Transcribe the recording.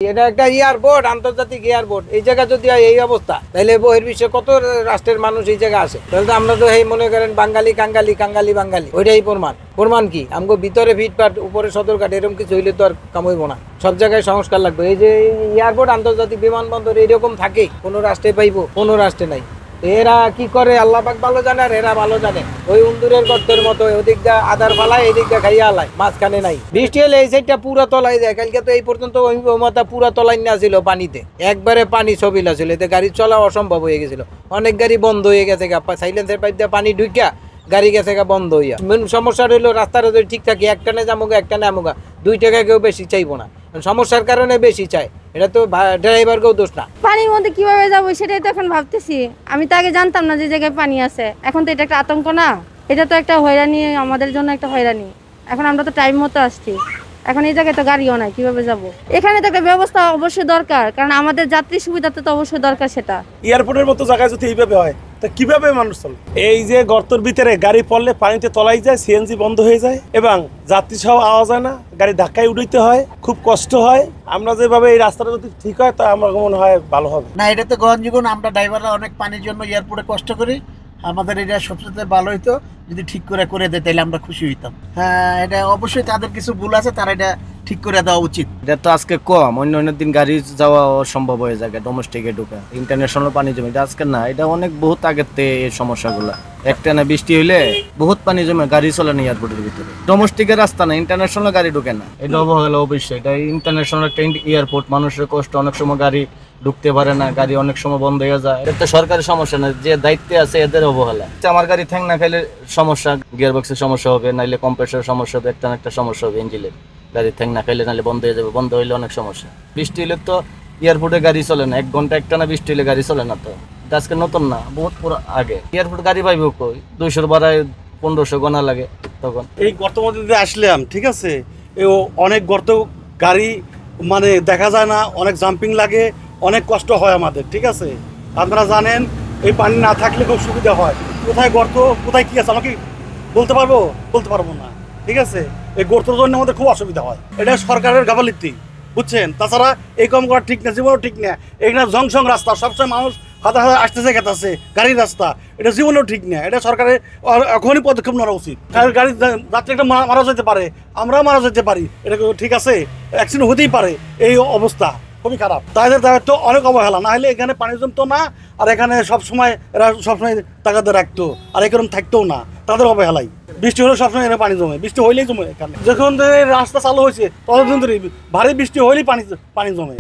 এটা একটা এয়ারপোর্ট, আন্তর্জাতিক এয়ারপোর্ট। এই জায়গা যদি এই অবস্থা, তাহলে বহির্বিশ্বে কত রাষ্ট্রের মানুষ এই জায়গা আসে। তাহলে তো আমরা তো এই মনে করেন বাঙালি কাঙ্গালি, কাঙ্গালি বাঙালি, ওইটাই প্রমাণ কি আমগো ভিতরে ফিটপাট উপরে সদরঘাট এরকম কিছু হইলে তো আর কামইব না। সব জায়গায় সংস্কার লাগবে। এই যে এয়ারপোর্ট, আন্তর্জাতিক বিমানবন্দর এরকম থাকে, কোনো রাষ্ট্রে পাইবো, কোনো রাষ্ট্রে নাই। এরা কি করে আল্লাহ পাক ভালো জানে, আর এরা ভালো জানে। ওই উন্দুরের গর্তের মতো ওদিক দা আদার ফালায়, এদিক দা খাইয়া আলায়, মাঝখানে নাই। বৃষ্টি হলে এই সাইডটা পুরা তলায় যায়। কালকে তো এই পর্যন্ত ওই মাথা পুরা তলায় না ছিল পানিতে, একবারে পানি ছবিলা ছিল, এতে গাড়ি চলা অসম্ভব হয়ে গেছিল। অনেক গাড়ি বন্ধ হয়ে গেছে, সাইলেন্সের পাইপ দিয়ে পানি ঢুকিয়া গাড়ি গেছে বন্ধ হইয়া। মেন সমস্যা রইলো রাস্তার যদি ঠিক থাকে, একটানে যামুগা একটানে আমুগা, 2 টাকা কেউ বেশি চাইবো না। সমস্যার কারণে বেশি চায়, এটা তো ড্রাইভারকেও দোষ না। পানির মধ্যে কিভাবে যাবো সেটাই তো এখন ভাবতেছি। আমি তো আগে জানতাম না যে জায়গায় পানি আছে। এখন তো এটা একটা আতঙ্ক না, এটা তো একটা হয়রানি, আমাদের জন্য একটা হয়রানি। এখন আমরা তো টাইম মতো আসছি, এখন এই জায়গায় তো গাড়িও নাই, কিভাবে যাব? এখানে তো একটা ব্যবস্থা অবশ্যই দরকার, কারণ আমাদের যাত্রী সুবিধাতে তো অবশ্যই দরকার। সেটা এয়ারপোর্টের মতো জায়গায় যদি এইভাবে হয়, তা কিভাবে মানুষ চলবে? এই যে গর্তের ভিতরে গাড়ি পড়লে পানিতে তলাই যায়, সিএনজি বন্ধ হয়ে যায় এবং যাত্রী সহ আওয়া যায় না, গাড়ি ধাক্কায় উঠাইতে হয়, খুব কষ্ট হয়। আমরা যেভাবে এই রাস্তাটা যদি ঠিক হয়, তা আমার মনে হয় ভালো হবে। না, এটা তো গ্রহণযোগ্য না। আমরা ড্রাইভাররা অনেক পানির জন্য এয়ারপোর্টে কষ্ট করি। আমাদের এটা সবচেয়ে ভালো হইতো যদি ঠিক করে দেয়, তাহলে আমরা খুশি হইতাম। হ্যাঁ, এটা অবশ্যই তাদের কিছু ভুল আছে, তারা এটা ঠিক করে দেওয়া উচিত। এটা তো আজকে কম, অন্য দিন গাড়ি যাওয়া অসম্ভব হয়ে যায় ডোমেস্টিকে ঢুকা, ইন্টারন্যাশনাল পানি জমে। এটা আজকে না, এটা অনেক বহুত আগের থেকে এই সমস্যাগুলো। একটানা বৃষ্টি হইলে বহুত পানি জমে, গাড়ি চলে না এয়ারপোর্টের ভিতরে। ডোমেস্টিকের রাস্তা না, ইন্টারন্যাশনাল গাড়ি ঢুকে না। এটা অবহেলা অবশ্যই। এটা ইন্টারন্যাশনাল একটা এয়ারপোর্ট, মানুষের কষ্ট, অনেক সময় গাড়ি ঢুকতে পারে না, গাড়ি অনেক সময় বন্ধ হয়ে যায়। এটা তো সরকারি সমস্যা না, যে দায়িত্বে আছে এদের অবহেলা। আমার গাড়ি ঠ্যাং না খাইলে সমস্যা, গিয়ার বক্সের সমস্যা হবে, নাইলে কম্প্রেসরের সমস্যা হবে, একটা সমস্যা হবে ইঞ্জিনের। গাড়ি ঠ্যাং না খাইলে নাহলে বন্ধ হয়ে যাবে, বন্ধ হইলে অনেক সমস্যা। বৃষ্টি হলে তো এয়ারপোর্টে গাড়ি চলে না, 1 ঘন্টা একটানা বৃষ্টি হলে গাড়ি চলে না। তো আজকে নতুন না, বহুত পুরো আগে। এয়ারপোর্ট গাড়ি পাইব কই? 200 ভাড়ায় 1500 গোনা লাগে তখন। এই গর্ত মধ্যে আসলাম, ঠিক আছে, অনেক গর্ত, গাড়ি মানে দেখা যায় না, অনেক জাম্পিং লাগে, অনেক কষ্ট হয় আমাদের, ঠিক আছে। আপনারা জানেন এই পানি না থাকলে খুব সুবিধা হয়। কোথায় গর্ত, কোথায় কি আছে আমাকে বলতে পারবো না, ঠিক আছে। এই গর্তের জন্য আমাদের খুব অসুবিধা হয়। এটা সরকারের গাফিলতি, বুঝছেন। তাছাড়া এই কম করা ঠিক না, জীবনও ঠিক না। এখানে জংশন রাস্তা, সবসময় মানুষ হাতে হাতে আসতেছে গেতাছে, গাড়ির রাস্তা, এটা জীবনেও ঠিক না। এটা সরকারের এখনই পদক্ষেপ নেওয়া উচিত। গাড়ি যাত্রী একটা মারা যেতে পারে, আমরাও মারা যেতে পারি, এটা ঠিক আছে, অ্যাক্সিডেন্ট হতেই পারে। এই অবস্থা খুবই খারাপ। তাদের দায়িত্ব অনেক অবহেলা। না হলে এখানে পানি জমতো না, আর এখানে সবসময় এরা সবসময় তাকাতে রাখতো, আর এরকম থাকতেও না। তাদের অবহেলাই বৃষ্টি হলে সবসময় এখানে পানি জমে, বৃষ্টি হইলেই জমে। এখানে যখন রাস্তা চালু হয়েছে ততদিন ধরে ভারী বৃষ্টি হইলেই পানি জমে।